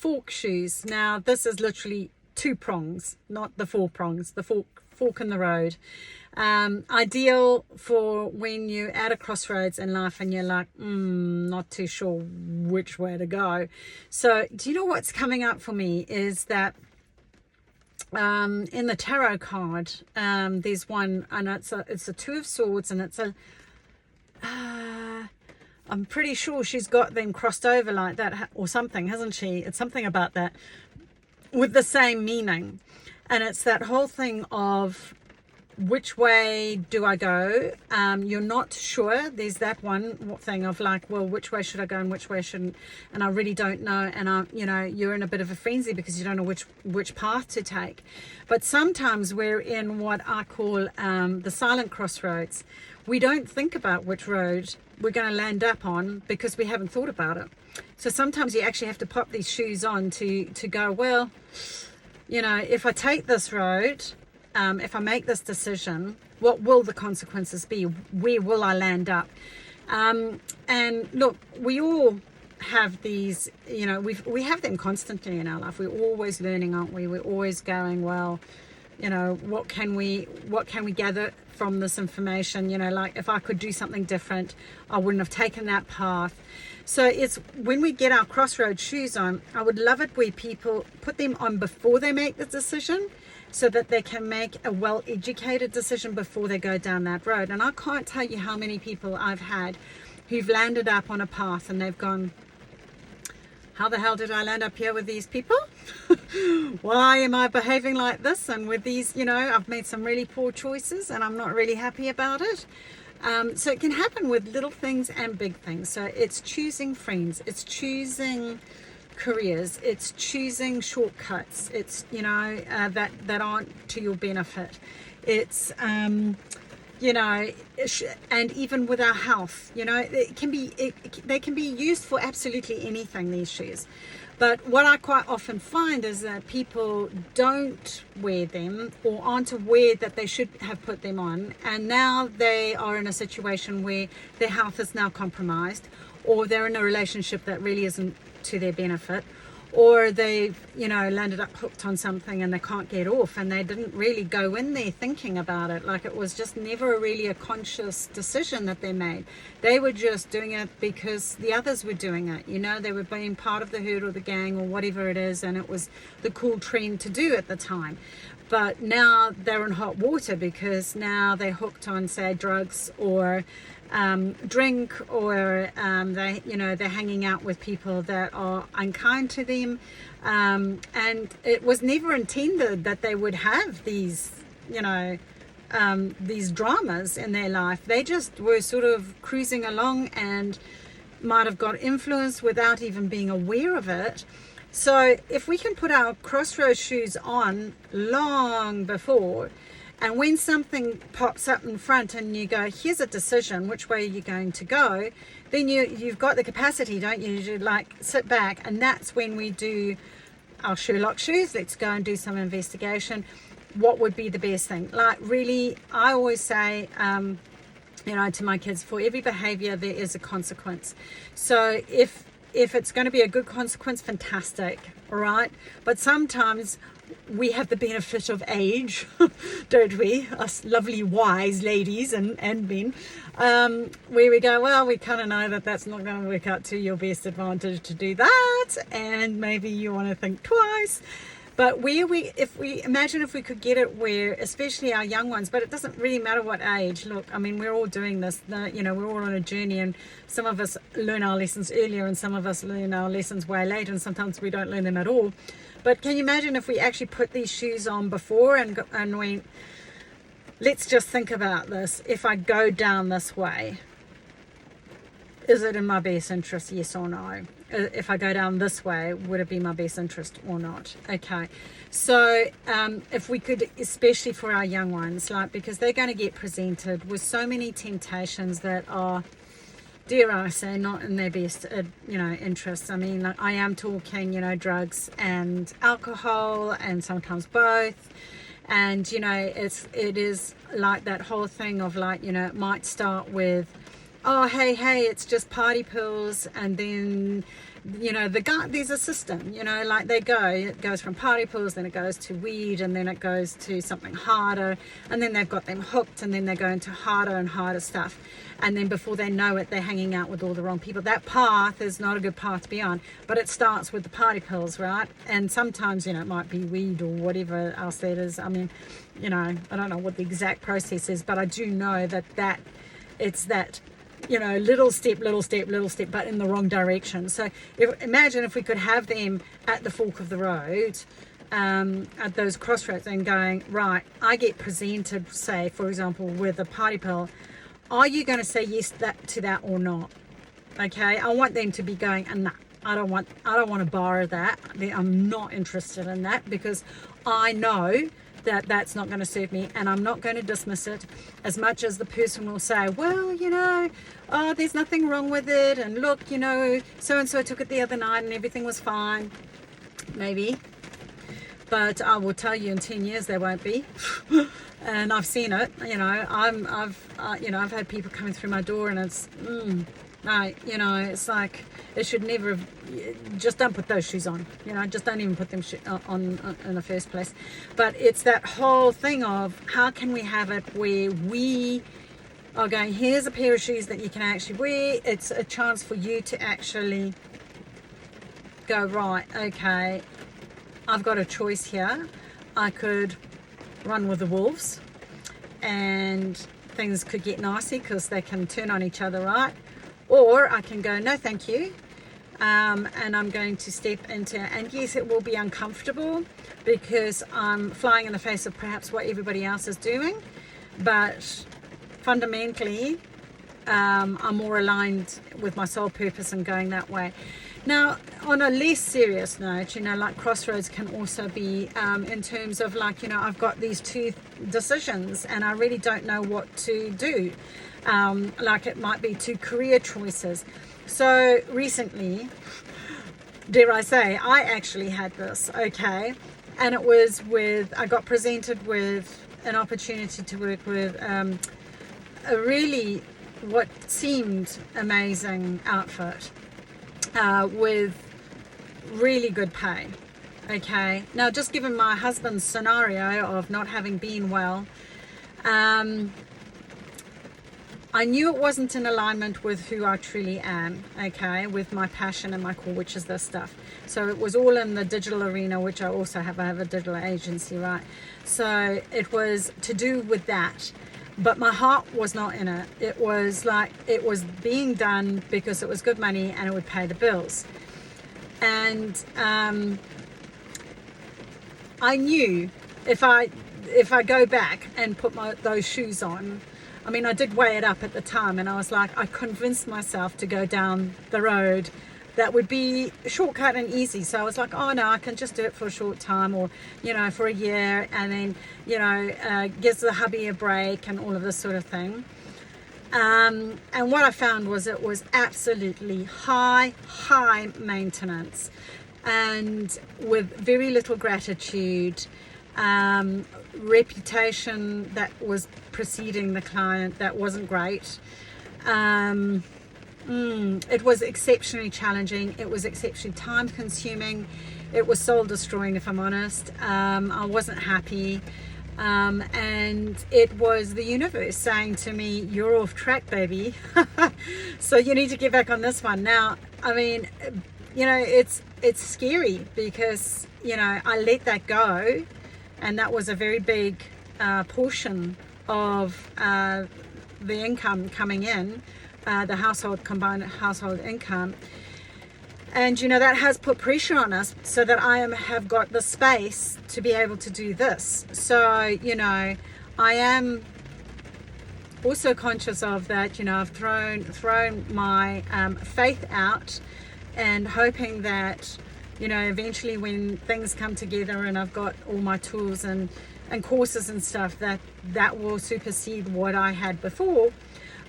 fork shoes. Now this is literally 2 prongs, not the 4 prongs, the fork in the road. Ideal for when you're at a crossroads in life and you're like, not too sure which way to go. So do you know what's coming up for me is that in the tarot card, there's one, and it's a 2 of swords, and it's a I'm pretty sure she's got them crossed over like that or something, hasn't she? It's something about that with the same meaning. And it's that whole thing of which way do I go? You're not sure. There's that one thing of like, well, which way should I go and which way shouldn't? And I really don't know. And you're in a bit of a frenzy because you don't know which path to take. But sometimes we're in what I call the silent crossroads. We don't think about which road we're going to land up on because we haven't thought about it. So sometimes you actually have to pop these shoes on to go, well, if I take this road, if I make this decision, what will the consequences be? Where will I land up? And look, we all have these, we have them constantly in our life. We're always learning, aren't we? We're always going, well, what can we gather from this information? Like if I could do something different, I wouldn't have taken that path. So it's when we get our crossroad shoes on, I would love it where people put them on before they make the decision, so that they can make a well-educated decision before they go down that road. And I can't tell you how many people I've had who've landed up on a path and they've gone, how the hell did I land up here with these people? Why am I behaving like this? And with these, I've made some really poor choices and I'm not really happy about it. So it can happen with little things and big things. So it's choosing friends, it's choosing careers, it's choosing shortcuts, it's that aren't to your benefit. It's and even with our health, they can be used for absolutely anything, these shoes. But what I quite often find is that people don't wear them or aren't aware that they should have put them on, and now they are in a situation where their health is now compromised, or they're in a relationship that really isn't to their benefit, or they've landed up hooked on something and they can't get off, and they didn't really go in there thinking about it. Like it was just never really a conscious decision that they made. They were just doing it because the others were doing it. They were being part of the herd or the gang or whatever it is, and it was the cool trend to do at the time. But now they're in hot water because now they're hooked on, say, drugs or drink, or they're hanging out with people that are unkind to them, and it was never intended that they would have these dramas in their life. They just were sort of cruising along and might have got influenced without even being aware of it. So if we can put our crossroads shoes on long before, and when something pops up in front and you go, here's a decision, which way are you going to go? Then you've got the capacity, don't you, to like sit back. And that's when we do our Sherlock shoes. Let's go and do some investigation. What would be the best thing? Like really, I always say, to my kids, for every behavior, there is a consequence. So if it's going to be a good consequence, fantastic, all right? But sometimes we have the benefit of age, don't we? Us lovely wise ladies and men, where we go, well, we kind of know that that's not going to work out to your best advantage to do that, and maybe you want to think twice. But if we could get it where, especially our young ones, but it doesn't really matter what age. Look, I mean, we're all doing this, we're all on a journey, and some of us learn our lessons earlier and some of us learn our lessons way later, and sometimes we don't learn them at all. But can you imagine if we actually put these shoes on before and went, let's just think about this. If I go down this way, is it in my best interest, yes or no? If I go down this way, would it be my best interest or not? Okay, so if we could, especially for our young ones, because they're going to get presented with so many temptations that are, dare I say, not in their best interests. I mean, I am talking drugs and alcohol, and sometimes both. And it is like that whole thing of it might start with, oh, hey, it's just party pills, and then you know, there's a system, you know, like it goes from party pools, then it goes to weed, and then it goes to something harder, and then they've got them hooked, and then they go into harder and harder stuff, and then before they know it, they're hanging out with all the wrong people. That path is not a good path to be on, but it starts with the party pills, right? And sometimes, you know, it might be weed or whatever else that is. I mean, you know, I don't know what the exact process is, but I do know that it's that, you know, little step, but in the wrong direction. So imagine if we could have them at the fork of the road, at those crossroads, and going, right, I get presented, say, for example, with a party pill. Are you going to say yes to that or not? Okay, I want them to be going, nah, I don't want to borrow that. I'm not interested in that, because I know that that's not going to serve me, and I'm not going to dismiss it, as much as the person will say, well, you know, oh, there's nothing wrong with it, and look, you know, so and so took it the other night and everything was fine. Maybe, but I will tell you, in 10 years there won't be. And I've seen it, you know. I've had people coming through my door, and it's no, you know, it's like, it should never have. Just don't put those shoes on, you know, just don't even put them on in the first place. But it's that whole thing of, how can we have it where we are going, here's a pair of shoes that you can actually wear. It's a chance for you to actually go, right, okay, I've got a choice here. I could run with the wolves, and things could get nasty because they can turn on each other, right? Or I can go, no thank you, and I'm going to step into, and yes, it will be uncomfortable because I'm flying in the face of perhaps what everybody else is doing, but fundamentally I'm more aligned with my soul purpose and going that way. Now, on a less serious note, you know, like crossroads can also be in terms of, like, you know, I've got these two decisions and I really don't know what to do. Like, it might be two career choices. So recently, dare I say, I actually had this, okay, and it was I got presented with an opportunity to work with a really, what seemed amazing outfit, with really good pay. Okay, now, just given my husband's scenario of not having been well, I knew it wasn't in alignment with who I truly am, okay, with my passion and my core, which is this stuff. So it was all in the digital arena, which I also have. I have a digital agency, right? So it was to do with that. But my heart was not in it. It was like, it was being done because it was good money and it would pay the bills. And I knew if I go back and put those shoes on, I mean, I did weigh it up at the time, and I was like, I convinced myself to go down the road that would be shortcut and easy. So I was like, oh no, I can just do it for a short time, or, you know, for a year, and then, you know, gives the hubby a break and all of this sort of thing. And what I found was it was absolutely high maintenance, and with very little gratitude, reputation that was preceding the client that wasn't great. It was exceptionally challenging. It was exceptionally time consuming. It was soul destroying, if I'm honest. I wasn't happy. And it was the universe saying to me, you're off track, baby. So you need to get back on this one. Now, I mean, you know, it's scary because, you know, I let that go, and that was a very big portion of the income coming in, the combined household income. And, you know, that has put pressure on us, so that I have got the space to be able to do this. So, you know, I am also conscious of that. You know, I've thrown my faith out, and hoping that, you know, eventually when things come together and I've got all my tools and courses and stuff, that will supersede what I had before.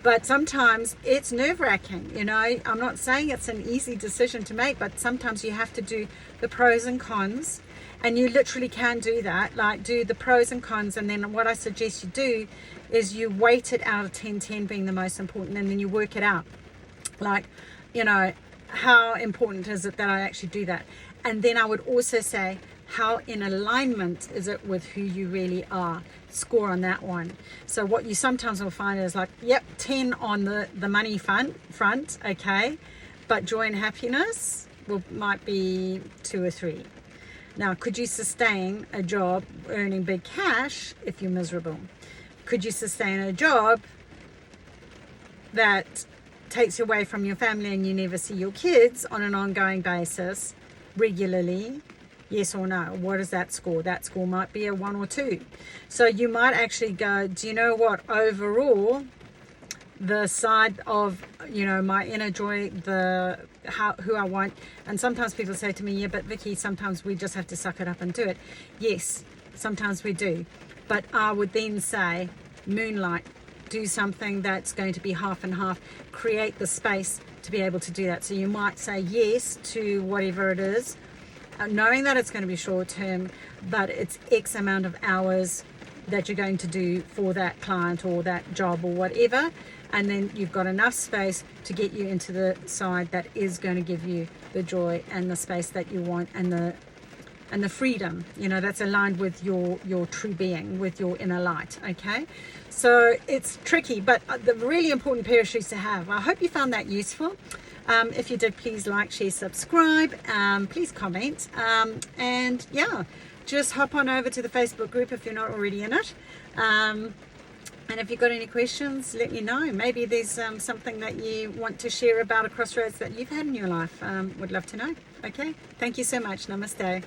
But sometimes it's nerve-wracking, you know. I'm not saying it's an easy decision to make, but sometimes you have to do the pros and cons, and you literally can do that. Like, do the pros and cons, and then what I suggest you do is you weight it out of 10, 10 being the most important, and then you work it out. Like, you know, how important is it that I actually do that? And then I would also say, how in alignment is it with who you really are? Score on that one. So what you sometimes will find is like, yep, 10 on the money front, okay, but joy and happiness might be 2 or 3. Now, could you sustain a job earning big cash if you're miserable? Could you sustain a job that takes you away from your family and you never see your kids on an ongoing basis regularly? Yes or no? What is that score? That score might be a 1 or 2. So you might actually go, do you know what? Overall, the side of, my inner joy, who I want. And sometimes people say to me, yeah, but Vicky, sometimes we just have to suck it up and do it. Yes, sometimes we do. But I would then say, moonlight, do something that's going to be half and half, create the space to be able to do that. So you might say yes to whatever it is, knowing that it's going to be short term, but it's X amount of hours that you're going to do for that client or that job or whatever, and then you've got enough space to get you into the side that is going to give you the joy and the space that you want, and the freedom, that's aligned with your true being, with your inner light. Okay, so it's tricky, but the really important pair of shoes to have. I hope you found that useful. If you did, please like, share, subscribe, please comment, and yeah, just hop on over to the Facebook group if you're not already in it. And if you've got any questions, let me know. Maybe there's something that you want to share about a crossroads that you've had in your life. Would love to know. Okay, thank you so much. Namaste.